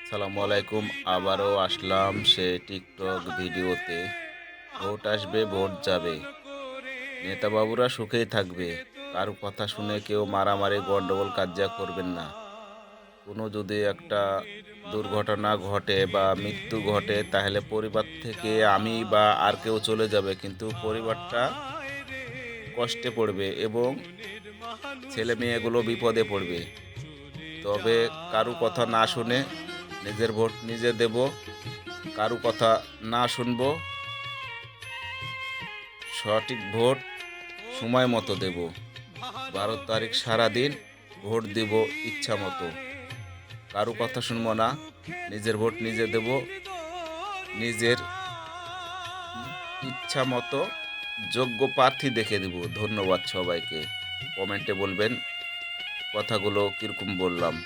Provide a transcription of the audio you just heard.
সালামু আলাইকুম। আবারও আসলাম সে টিকটক ভিডিওতে। ভোট আসবে, ভোট যাবে, নেতা বাবুরা সুখেই থাকবে। কারো কথা শুনে কেউ মারামারি গন্ডগোল কাজিয়া করবেন না। কোনো যদি একটা দুর্ঘটনা ঘটে বা মৃত্যু ঘটে তাহলে পরিবার থেকে আমি বা আর কেউ চলে যাবে, কিন্তু পরিবারটা কষ্টে পড়বে এবং ছেলে মেয়েগুলো বিপদে পড়বে। তবে কারো কথা না শুনে নিজের ভোট নিজে দেব, কারো কথা না শুনবো, সঠিক ভোট সময় মতো দেব। ১২ তারিখ সারাদিন ভোট দিব ইচ্ছা মতো, কারো কথা শুনবো না, নিজের ভোট নিজে দেব, নিজের ইচ্ছা মতো যোগ্য প্রার্থী দেখে দেব। ধন্যবাদ সবাইকে। কমেন্টে বলবেন কথাগুলো কীরকম বললাম।